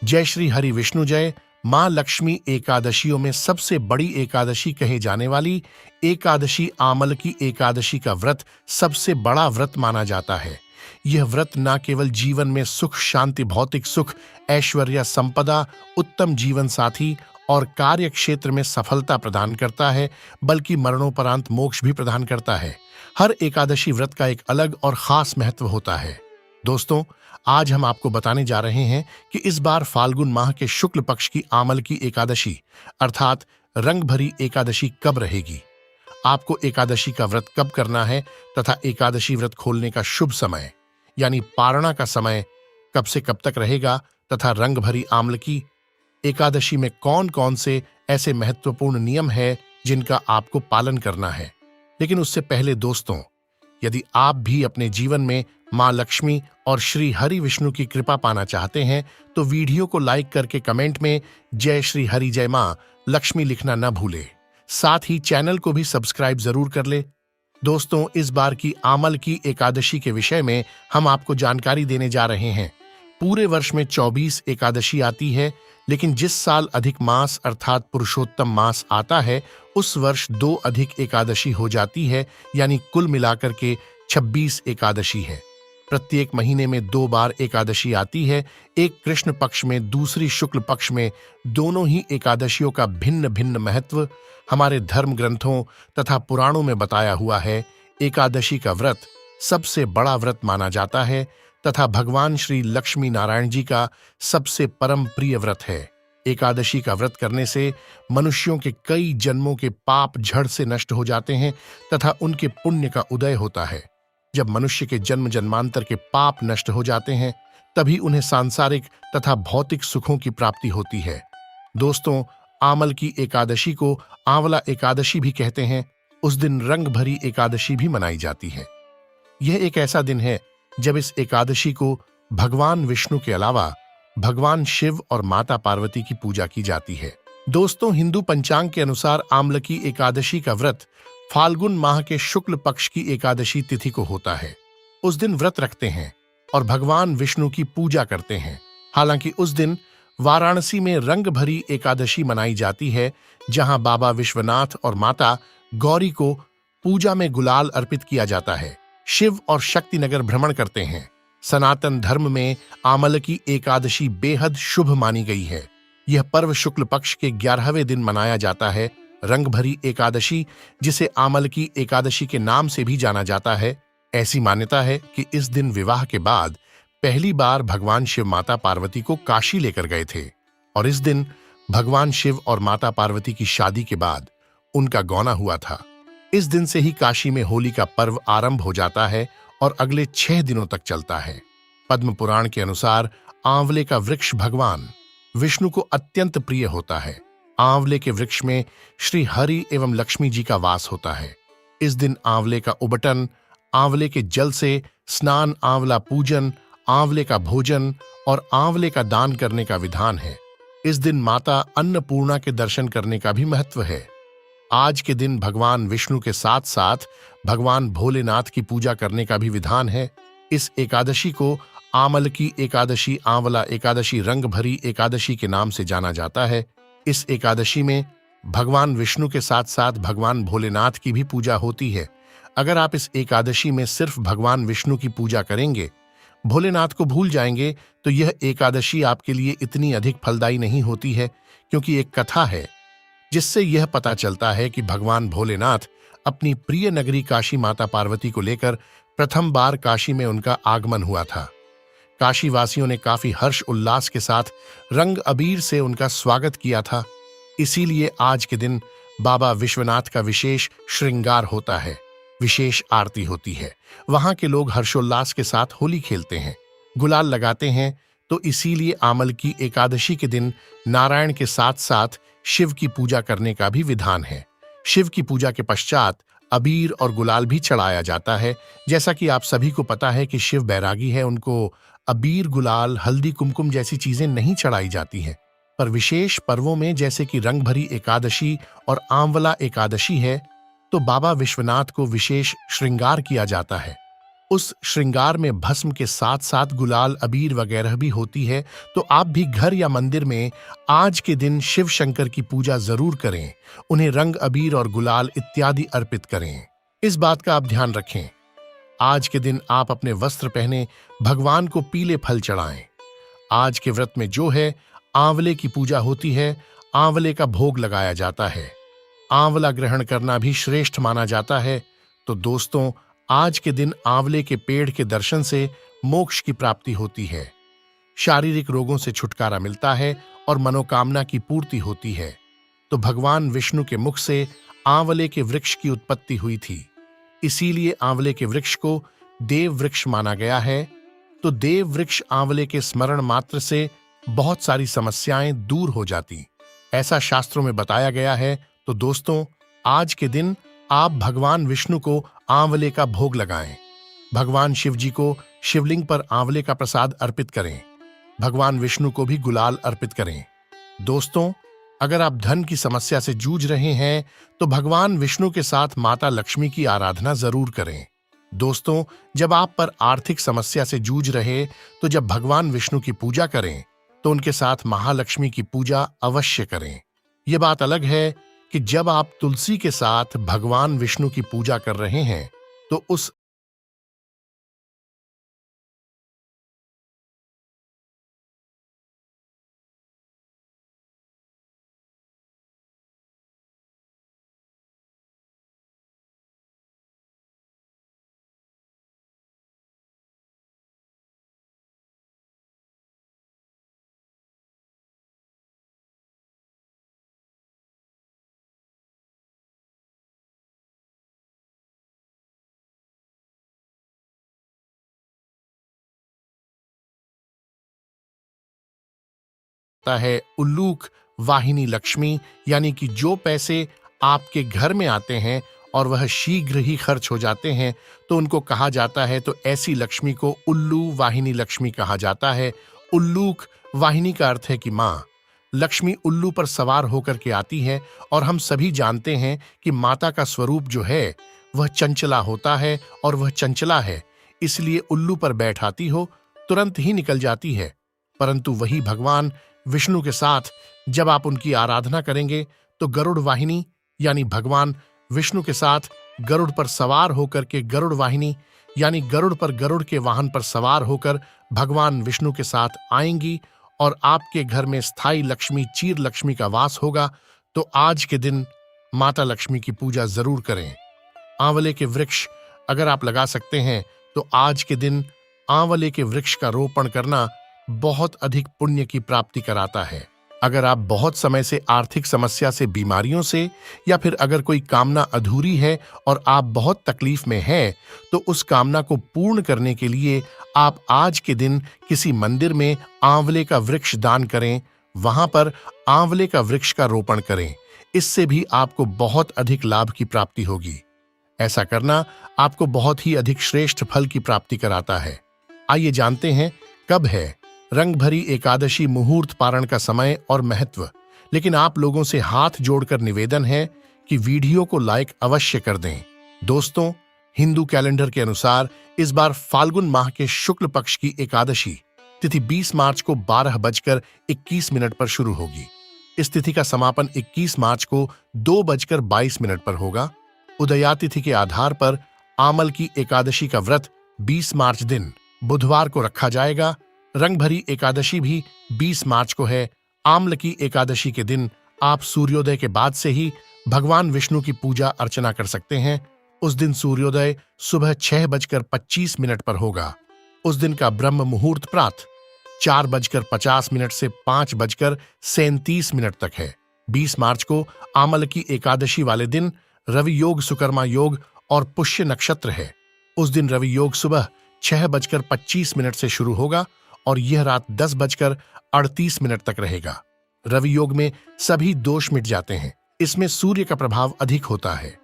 जय श्री हरि विष्णु जय। मां लक्ष्मी एकादशियों में सबसे बड़ी एकादशी कहे जाने वाली एकादशी आमल की एकादशी का व्रत सबसे बड़ा व्रत माना जाता है। यह व्रत न केवल जीवन में सुख शांति भौतिक सुख ऐश्वर्य संपदा उत्तम जीवन साथी और कार्य क्षेत्र में सफलता प्रदान करता है, बल्कि मरणोपरांत मोक्ष भी प्रदान करता है। हर एकादशी व्रत का एक अलग और खास महत्व होता है। दोस्तों, आज हम आपको बताने जा रहे हैं कि इस बार फाल्गुन माह के शुक्ल पक्ष की आमल की एकादशी अर्थात रंग भरी एकादशी कब रहेगी, आपको एकादशी का व्रत कब करना है तथा एकादशी व्रत खोलने का शुभ समय यानी पारणा का समय कब से कब तक रहेगा तथा रंग भरी आमल की एकादशी में कौन कौन से ऐसे महत्वपूर्ण नियम है जिनका आपको पालन करना है। लेकिन उससे पहले दोस्तों, यदि आप भी अपने जीवन में मां लक्ष्मी और श्री हरि विष्णु की कृपा पाना चाहते हैं तो वीडियो को लाइक करके कमेंट में जय श्री हरि जय मां लक्ष्मी लिखना न भूले। साथ ही चैनल को भी सब्सक्राइब जरूर कर ले। दोस्तों, इस बार की आमल की एकादशी के विषय में हम आपको जानकारी देने जा रहे हैं। पूरे वर्ष में 24 एकादशी आती है, लेकिन जिस साल अधिक मास अर्थात पुरुषोत्तम मास आता है उस वर्ष 2 अधिक एकादशी हो जाती है, यानी कुल मिलाकर के 26 एकादशी है। प्रत्येक महीने में 2 बार एकादशी आती है, एक कृष्ण पक्ष में दूसरी शुक्ल पक्ष में। दोनों ही एकादशियों का भिन्न भिन्न महत्व हमारे धर्म ग्रंथों तथा पुराणों में बताया हुआ है। एकादशी का व्रत सबसे बड़ा व्रत माना जाता है तथा भगवान श्री लक्ष्मी नारायण जी का सबसे परम प्रिय व्रत है। एकादशी का व्रत करने से मनुष्यों के कई जन्मों के पाप झड़ से नष्ट हो जाते हैं तथा उनके पुण्य का उदय होता है। जब मनुष्य के जन्म जन्मांतर के पाप नष्ट हो जाते हैं तभी उन्हें सांसारिक तथा भौतिक सुखों की प्राप्ति होती है। दोस्तों, आमल की एकादशी को आंवला एकादशी भी कहते हैं। उस दिन रंग भरी एकादशी भी मनाई जाती है। यह एक ऐसा दिन है जब इस एकादशी को भगवान विष्णु के अलावा भगवान शिव और माता पार्वती की पूजा की जाती है। दोस्तों, हिंदू पंचांग के अनुसार आमल की एकादशी का व्रत फाल्गुन माह के शुक्ल पक्ष की एकादशी तिथि को होता है। उस दिन व्रत रखते हैं और भगवान विष्णु की पूजा करते हैं। हालांकि उस दिन वाराणसी में रंग भरी एकादशी मनाई जाती है, जहां बाबा विश्वनाथ और माता गौरी को पूजा में गुलाल अर्पित किया जाता है। शिव और शक्ति नगर भ्रमण करते हैं। सनातन धर्म में आमल की एकादशी बेहद शुभ मानी गई है। यह पर्व शुक्ल पक्ष के 11वें दिन मनाया जाता है। रंग भरी एकादशी, जिसे आमल की एकादशी के नाम से भी जाना जाता है। ऐसी मान्यता है कि इस दिन विवाह के बाद पहली बार भगवान शिव माता पार्वती को काशी लेकर गए थे और इस दिन भगवान शिव और माता पार्वती की शादी के बाद उनका गौना हुआ था। इस दिन से ही काशी में होली का पर्व आरंभ हो जाता है और अगले 6 दिनों तक चलता है। पद्म पुराण के अनुसार आंवले का वृक्ष भगवान विष्णु को अत्यंत प्रिय होता है। आंवले के वृक्ष में श्री हरि एवं लक्ष्मी जी का वास होता है। इस दिन आंवले का उबटन, आंवले के जल से स्नान, आंवला पूजन, आंवले का भोजन और आंवले का दान करने का विधान है। इस दिन माता अन्नपूर्णा के दर्शन करने का भी महत्व है। आज के दिन भगवान विष्णु के साथ साथ भगवान भोलेनाथ की पूजा करने का भी विधान है। इस एकादशी को आमल की एकादशी, आंवला एकादशी, रंग भरी एकादशी के नाम से जाना जाता है। इस एकादशी में भगवान विष्णु के साथ साथ भगवान भोलेनाथ की भी पूजा होती है। अगर आप इस एकादशी में सिर्फ भगवान विष्णु की पूजा करेंगे, भोलेनाथ को भूल जाएंगे, तो यह एकादशी आपके लिए इतनी अधिक फलदायी नहीं होती है, क्योंकि एक कथा है जिससे यह पता चलता है कि भगवान भोलेनाथ अपनी प्रिय नगरी काशी माता पार्वती को लेकर प्रथम बार काशी में उनका आगमन हुआ था। काशी वासियों ने काफी हर्ष उल्लास के साथ रंग अबीर से उनका स्वागत किया था। इसीलिए आज के दिन बाबा विश्वनाथ का विशेष श्रृंगार होता है, विशेष आरती होती है। वहां के लोग हर्षोल्लास के साथ होली खेलते हैं, गुलाल लगाते हैं। तो इसीलिए आमल की एकादशी के दिन नारायण के साथ साथ शिव की पूजा करने का भी विधान है। शिव की पूजा के पश्चात अबीर और गुलाल भी चढ़ाया जाता है। जैसा कि आप सभी को पता है कि शिव बैरागी है, उनको अबीर, गुलाल, हल्दी, कुमकुम जैसी चीजें नहीं चढ़ाई जाती हैं। पर विशेष पर्वों में जैसे कि रंग भरी एकादशी और आंवला एकादशी है तो बाबा विश्वनाथ को विशेष श्रृंगार किया जाता है। उस श्रृंगार में भस्म के साथ साथ गुलाल अबीर वगैरह भी होती है, तो आप भी घर या मंदिर में आज के दिन शिव शंकर की पूजा जरूर करें, उन्हें रंग अबीर और गुलाल इत्यादि अर्पित करें। इस बात का आप ध्यान रखें। आज के दिन आप अपने वस्त्र पहने भगवान को पीले फल चढ़ाएं। आज के व्रत में जो है आंवले की पूजा होती है, आंवले का भोग लगाया जाता है। आंवला ग्रहण करना भी श्रेष्ठ माना जाता है। तो दोस्तों, आज के दिन आंवले के पेड़ के दर्शन से मोक्ष की प्राप्ति होती है, शारीरिक रोगों से छुटकारा मिलता है और मनोकामना की पूर्ति होती है। तो भगवान विष्णु के मुख से आंवले के वृक्ष की उत्पत्ति हुई थी, इसीलिए आंवले के वृक्ष को देव वृक्ष माना गया है। तो देव वृक्ष आंवले के स्मरण मात्र से बहुत सारी समस्याएं दूर हो जाती, ऐसा शास्त्रों में बताया गया है। तो दोस्तों, आज के दिन आप भगवान विष्णु को आंवले का भोग लगाएं। भगवान शिव जी को शिवलिंग पर आंवले का प्रसाद अर्पित करें। भगवान विष्णु को भी गुलाल अर्पित करें। दोस्तों, अगर आप धन की समस्या से जूझ रहे हैं तो भगवान विष्णु के साथ माता लक्ष्मी की आराधना जरूर करें। दोस्तों, जब आप पर आर्थिक समस्या से जूझ रहे तो जब भगवान विष्णु की पूजा करें तो उनके साथ महालक्ष्मी की पूजा अवश्य करें। यह बात अलग है कि जब आप तुलसी के साथ भगवान विष्णु की पूजा कर रहे हैं तो उस है उल्लूक वाहिनी लक्ष्मी, यानी कि जो पैसे आपके घर में आते हैं और वह शीघ्र ही खर्च हो जाते हैं तो उनको कहा जाता है, तो ऐसी लक्ष्मी को उल्लू वाहिनी लक्ष्मी कहा जाता है। उल्लूक वाहिनी का अर्थ है कि माँ लक्ष्मी उल्लू पर सवार होकर के आती है और हम सभी जानते हैं कि माता का स्वरूप जो है वह चंचला होता है और वह चंचला है, इसलिए उल्लू पर बैठाती हो तुरंत ही निकल जाती है। परंतु वही भगवान विष्णु के साथ जब आप उनकी आराधना करेंगे तो गरुड़ वाहिनी यानी भगवान विष्णु के साथ गरुड़ पर सवार होकर के गरुड़ वाहिनी यानी गरुड़ पर गरुड़ के वाहन पर सवार होकर भगवान विष्णु के साथ आएंगी और आपके घर में स्थायी लक्ष्मी चीर लक्ष्मी का वास होगा। तो आज के दिन माता लक्ष्मी की पूजा जरूर करें। आंवले के वृक्ष अगर आप लगा सकते हैं तो आज के दिन आंवले के वृक्ष का रोपण करना बहुत अधिक पुण्य की प्राप्ति कराता है। अगर आप बहुत समय से आर्थिक समस्या से, बीमारियों से, या फिर अगर कोई कामना अधूरी है और आप बहुत तकलीफ में हैं, तो उस कामना को पूर्ण करने के लिए आप आज के दिन किसी मंदिर में आंवले का वृक्ष दान करें, वहां पर आंवले का वृक्ष का रोपण करें। इससे भी आपको बहुत अधिक लाभ की प्राप्ति होगी। ऐसा करना आपको बहुत ही अधिक श्रेष्ठ फल की प्राप्ति कराता है। आइए जानते हैं कब है रंग भरी एकादशी मुहूर्त पारण का समय और महत्व। लेकिन आप लोगों से हाथ जोड़कर निवेदन है कि वीडियो को लाइक अवश्य कर दें। दोस्तों, हिंदू कैलेंडर के अनुसार इस बार फाल्गुन माह के शुक्ल पक्ष की एकादशी तिथि 20 मार्च को 12:21 पर शुरू होगी। इस तिथि का समापन 21 मार्च को 2:22 पर होगा। उदया तिथि के आधार पर आमल की एकादशी का व्रत 20 मार्च दिन बुधवार को रखा जाएगा। रंग भरी एकादशी भी 20 मार्च को है। आम्ल की एकादशी के दिन आप सूर्योदय के बाद से ही भगवान विष्णु की पूजा अर्चना कर सकते हैं। उस दिन सूर्योदय सुबह 6:25 पर होगा। उस दिन का ब्रह्म मुहूर्त प्रातः 4:50 से 5:37 तक है। 20 मार्च को आमल की एकादशी वाले दिन रवि योग, सुकर्मा योग और पुष्य नक्षत्र है। उस दिन रवि योग सुबह 6:25 से शुरू होगा और यह रात 10:38 तक रहेगा। रवि योग में सभी दोष मिट जाते हैं। इसमें सूर्य का प्रभाव अधिक होता है।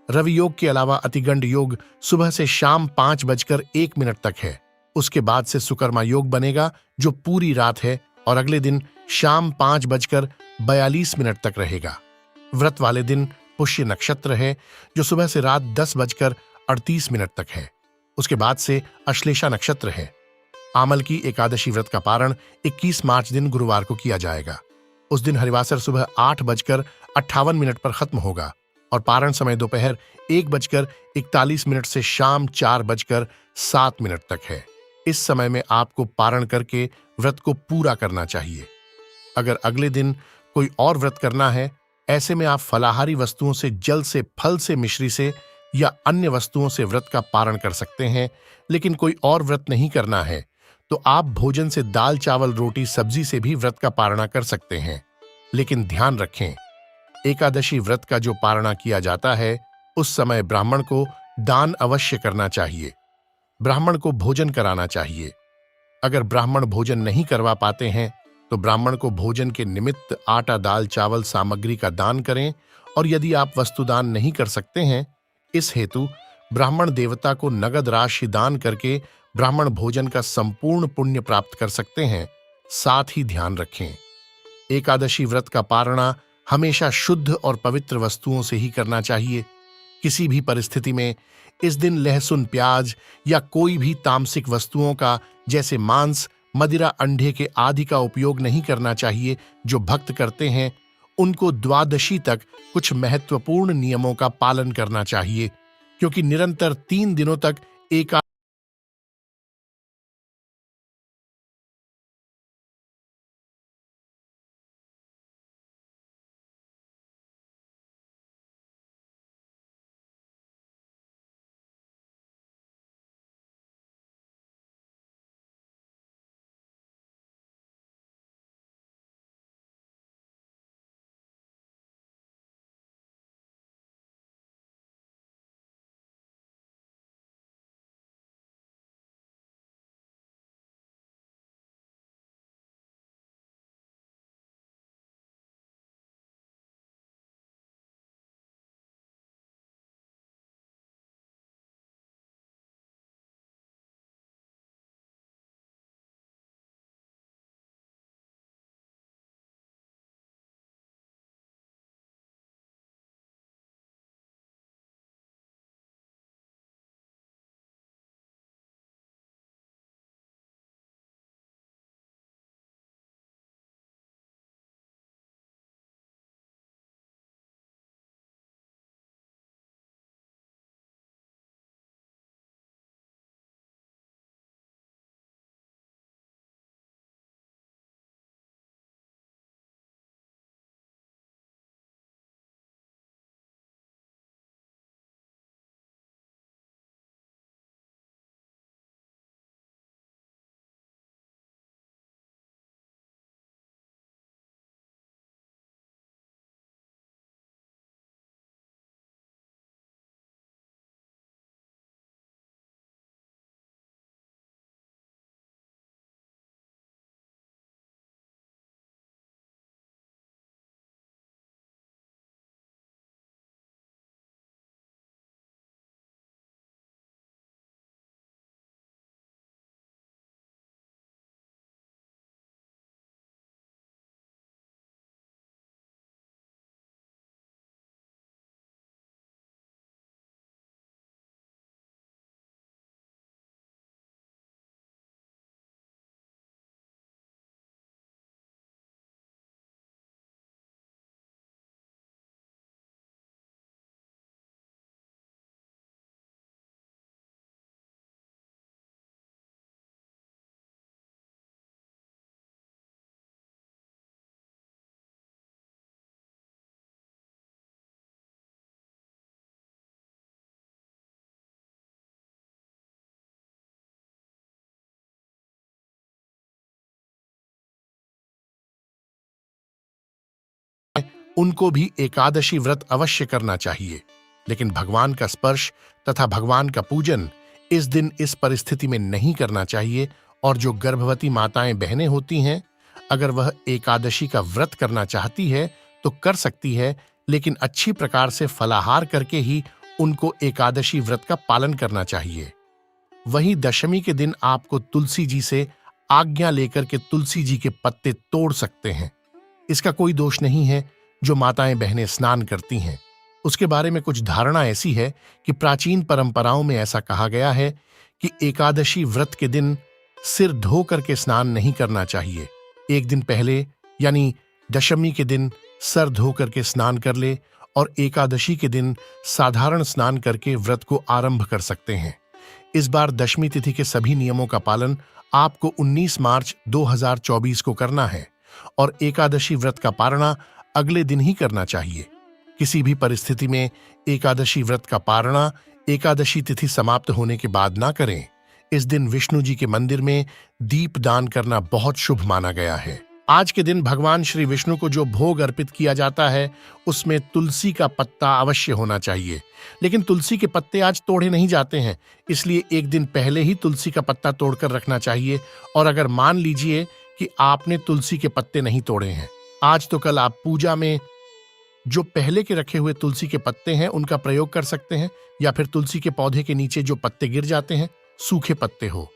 रवि योग के अलावा अतिगंड योग सुबह से शाम 5:01 तक है। उसके बाद से सुकर्मा योग बनेगा जो पूरी रात है और अगले दिन शाम 5:42 तक रहेगा। व्रत वाले दिन पुष्य नक्षत्र है जो सुबह से रात 10:38 तक है। उसके बाद से अश्लेषा नक्षत्र है। आमल की एकादशी व्रत का पारण 21 मार्च दिन गुरुवार को किया जाएगा। उस दिन हरिवासर सुबह 8:58 पर खत्म होगा और पारण समय दोपहर 1:41 से शाम 4:07 तक है। इस समय में आपको पारण करके व्रत को पूरा करना चाहिए। अगर अगले दिन कोई और व्रत करना है, ऐसे में आप फलाहारी वस्तुओं से, जल से, फल से, मिश्री से या अन्य वस्तुओं से व्रत का पारण कर सकते हैं। लेकिन कोई और व्रत नहीं करना है तो आप भोजन से दाल, चावल, रोटी, सब्जी से भी व्रत का पारणा कर सकते हैं। लेकिन ध्यान रखें, एकादशी व्रत का जो पारणा किया जाता है उस समय ब्राह्मण को दान अवश्य करना चाहिए। ब्राह्मण को भोजन कराना चाहिए। अगर ब्राह्मण भोजन नहीं करवा पाते हैं तो ब्राह्मण को भोजन के निमित्त आटा, दाल, चावल सामग्री का दान करें। और यदि आप वस्तुदान नहीं कर सकते हैं, इस हेतु ब्राह्मण देवता को नगद राशि दान करके ब्राह्मण भोजन का संपूर्ण पुण्य प्राप्त कर सकते हैं। साथ ही ध्यान रखें, एकादशी व्रत का पारणा हमेशा शुद्ध और पवित्र वस्तुओं से ही करना चाहिए। किसी भी परिस्थिति में इस दिन लहसुन, प्याज या कोई भी तामसिक वस्तुओं का जैसे मांस, मदिरा, अंडे के आदि का उपयोग नहीं करना चाहिए। जो भक्त करते हैं उनको द्वादशी तक कुछ महत्वपूर्ण नियमों का पालन करना चाहिए, क्योंकि निरंतर 3 दिनों तक एका उनको भी एकादशी व्रत अवश्य करना चाहिए। लेकिन भगवान का स्पर्श तथा भगवान का पूजन इस दिन इस परिस्थिति में नहीं करना चाहिए। और जो गर्भवती माताएं, बहनें होती हैं, अगर वह एकादशी का व्रत करना चाहती है तो कर सकती है, लेकिन अच्छी प्रकार से फलाहार करके ही उनको एकादशी व्रत का पालन करना चाहिए। वहीं दशमी के दिन आपको तुलसी जी से आज्ञा लेकर के तुलसी जी के पत्ते तोड़ सकते हैं। इसका कोई दोष नहीं है। जो माताएं, बहनें स्नान करती हैं, उसके बारे में कुछ धारणा ऐसी है कि प्राचीन परंपराओं में ऐसा कहा गया है कि एकादशी व्रत के दिन सिर धो करके स्नान नहीं करना चाहिए। एक दिन पहले यानी दशमी के दिन सर धो करके स्नान कर ले और एकादशी के दिन साधारण स्नान करके व्रत को आरंभ कर सकते हैं। इस बार दशमी तिथि के सभी नियमों का पालन आपको 19 मार्च 2024 को करना है और एकादशी व्रत का पारणा अगले दिन ही करना चाहिए। किसी भी परिस्थिति में एकादशी व्रत का पारणा एकादशी तिथि समाप्त होने के बाद ना करें। इस दिन विष्णु जी के मंदिर में दीप दान करना बहुत शुभ माना गया है। आज के दिन भगवान श्री विष्णु को जो भोग अर्पित किया जाता है उसमें तुलसी का पत्ता अवश्य होना चाहिए, लेकिन तुलसी के पत्ते आज तोड़े नहीं जाते हैं, इसलिए एक दिन पहले ही तुलसी का पत्ता तोड़कर रखना चाहिए। और अगर मान लीजिए कि आपने तुलसी के पत्ते नहीं तोड़े हैं, आज तो कल आप पूजा में जो पहले के रखे हुए तुलसी के पत्ते हैं उनका प्रयोग कर सकते हैं, या फिर तुलसी के पौधे के नीचे जो पत्ते गिर जाते हैं, सूखे पत्ते हो,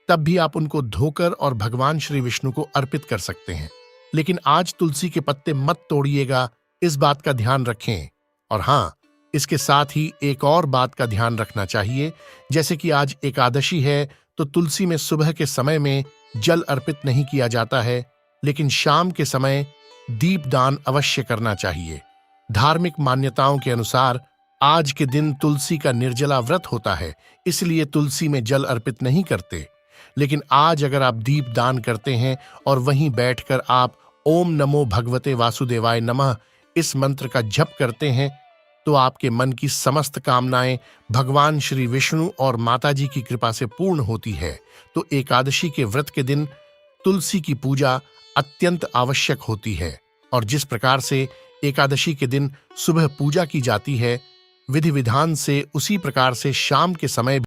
तब भी आप उनको धोकर और भगवान श्री विष्णु को अर्पित कर सकते हैं। लेकिन आज तुलसी के पत्ते मत तोड़िएगा, इस बात का ध्यान रखें। और हाँ, इसके साथ ही एक और बात का ध्यान रखना चाहिए, जैसे कि आज एकादशी है तो तुलसी में सुबह के समय में जल अर्पित नहीं किया जाता है, लेकिन शाम के समय दीपदान अवश्य करना चाहिए। धार्मिक मान्यताओं के अनुसार आज के दिन तुलसी का निर्जला व्रत होता है, इसलिए तुलसी में जल अर्पित नहीं करते। लेकिन आज अगर आप दीप दान करते हैं और वहीं बैठकर आप ओम नमो भगवते वासुदेवाय नमः इस मंत्र का जप करते हैं, तो आपके मन की समस्त कामनाएं भगवान श्री विष्णु और माताजी की कृपा से पूर्ण होती है। तो एकादशी के व्रत के दिन तुलसी की पूजा अत्यंत आवश्यक होती है, और जिस प्रकार से एकादशी के दिन सुबह पूजा की जाती है विधि विधान से, उसी प्रकार से शाम के समय